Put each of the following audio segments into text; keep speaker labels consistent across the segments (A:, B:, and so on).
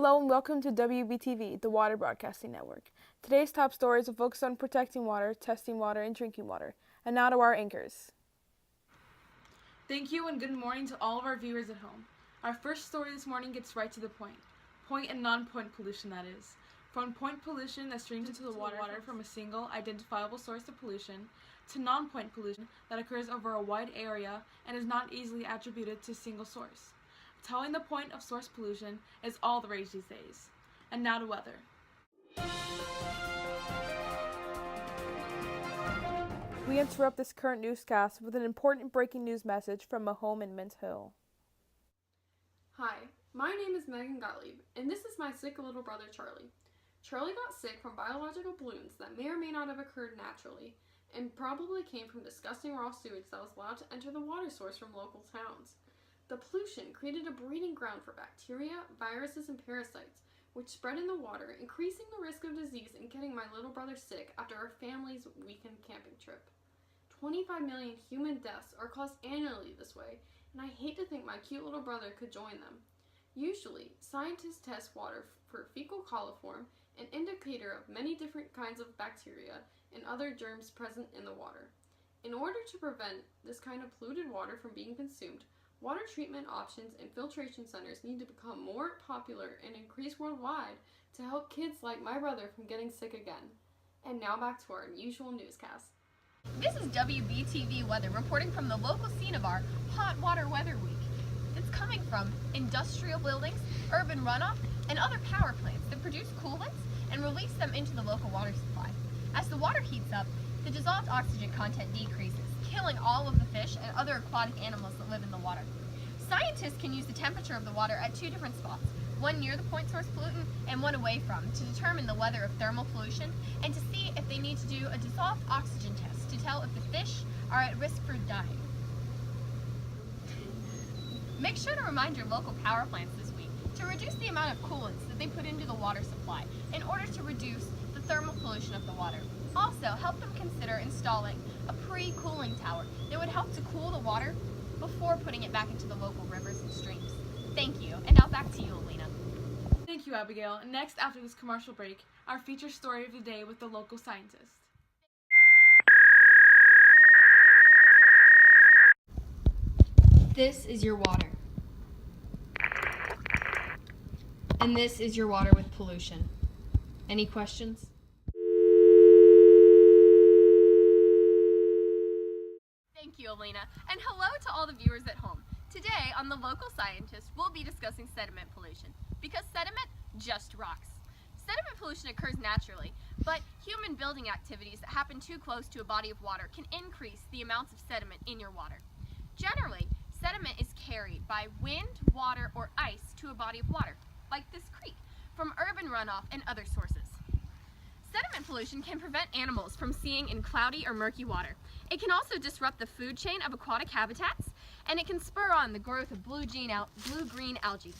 A: Hello and welcome to WBTV, the Water Broadcasting Network. Today's top stories will focus on protecting water, testing water, and drinking water. And now to our anchors. Thank you and good morning to all of our viewers at home. Our first story this morning gets right to the point. Point and non-point pollution, that is. From point pollution that streams into the water from a single identifiable source of pollution, to non-point pollution that occurs over a wide area and is not easily attributed to a single source. Telling the point of source pollution is all the rage these days. And now to weather. We interrupt this current newscast with an important breaking news message from a home in Mint Hill.
B: Hi, my name is Megan Gottlieb, and this is my sick little brother Charlie. Charlie got sick from biological balloons that may or may not have occurred naturally, and probably came from disgusting raw sewage that was allowed to enter the water source from local towns. The pollution created a breeding ground for bacteria, viruses, and parasites, which spread in the water, increasing the risk of disease and getting my little brother sick after our family's weekend camping trip. 25 million human deaths are caused annually this way, and I hate to think my cute little brother could join them. Usually, scientists test water for fecal coliform, an indicator of many different kinds of bacteria and other germs present in the water. In order to prevent this kind of polluted water from being consumed, water treatment options and filtration centers need to become more popular and increase worldwide to help kids like my brother from getting sick again. And now back to our usual newscast.
C: This is WBTV weather reporting from the local scene of our Hot Water Weather Week. It's coming from industrial buildings, urban runoff, and other power plants that produce coolants and release them into the local water supply. As the water heats up, the dissolved oxygen content decreases, killing all of the fish and other aquatic animals that live in the water. Scientists can use the temperature of the water at two different spots, one near the point source pollutant and one away from, to determine the weather of thermal pollution and to see if they need to do a dissolved oxygen test to tell if the fish are at risk for dying. Make sure to remind your local power plants this week to reduce the amount of coolants that they put into the water supply in order to reduce the thermal pollution of the water. Also, help them consider installing a pre-cooling tower that would help to cool the water before putting it back into the local rivers and streams. Thank you, and now back to you, Aleena.
A: Thank you, Abigail. Next, after this commercial break, our feature story of the day with the local scientist.
C: This is your water. And this is your water with pollution. Any questions? Thank you, Aleena, and hello to all the viewers at home. Today, on The Local Scientist, we'll be discussing sediment pollution, because sediment just rocks. Sediment pollution occurs naturally, but human building activities that happen too close to a body of water can increase the amounts of sediment in your water. Generally, sediment is carried by wind, water, or ice to a body of water, like this creek, from urban runoff and other sources. Sediment pollution can prevent animals from seeing in cloudy or murky water. It can also disrupt the food chain of aquatic habitats, and it can spur on the growth of blue-green algae.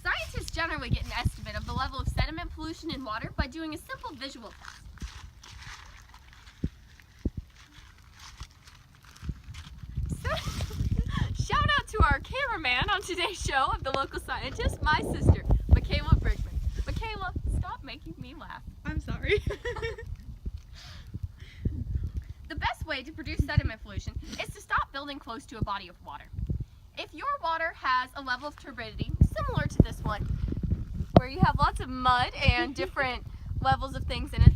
C: Scientists generally get an estimate of the level of sediment pollution in water by doing a simple visual test. Shout out to our cameraman on today's show of The Local Scientist, my sister, Michaela Brigman. Michaela, stop making me laugh.
D: I'm sorry.
C: The best way to produce sediment pollution is to stop building close to a body of water. If your water has a level of turbidity similar to this one, where you have lots of mud and different levels of things in it,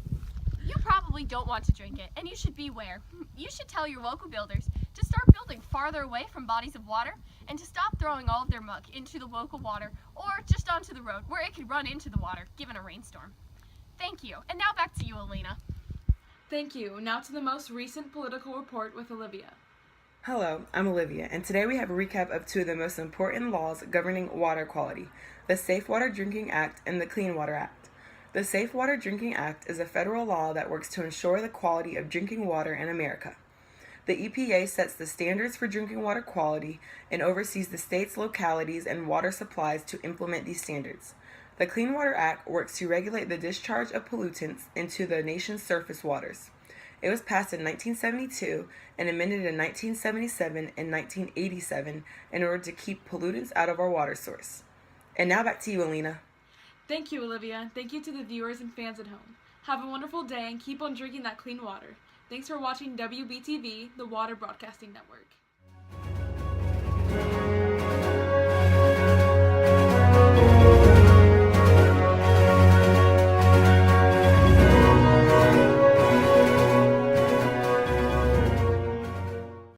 C: you probably don't want to drink it, and you should beware. You should tell your local builders to start building farther away from bodies of water and to stop throwing all of their muck into the local water or just onto the road where it could run into the water given a rainstorm. Thank you, and now back to you, Aleena.
A: Thank you. Now to the most recent political report with Olivia.
D: Hello, I'm Olivia, and today we have a recap of two of the most important laws governing water quality, the Safe Water Drinking Act and the Clean Water Act. The Safe Water Drinking Act is a federal law that works to ensure the quality of drinking water in America. The EPA sets the standards for drinking water quality and oversees the states, localities, and water supplies to implement these standards. The Clean Water Act works to regulate the discharge of pollutants into the nation's surface waters. It was passed in 1972 and amended in 1977 and 1987 in order to keep pollutants out of our water source. And now back to you, Aleena.
A: Thank you, Olivia. Thank you to the viewers and fans at home. Have a wonderful day and keep on drinking that clean water. Thanks for watching WBTV, the Water Broadcasting Network.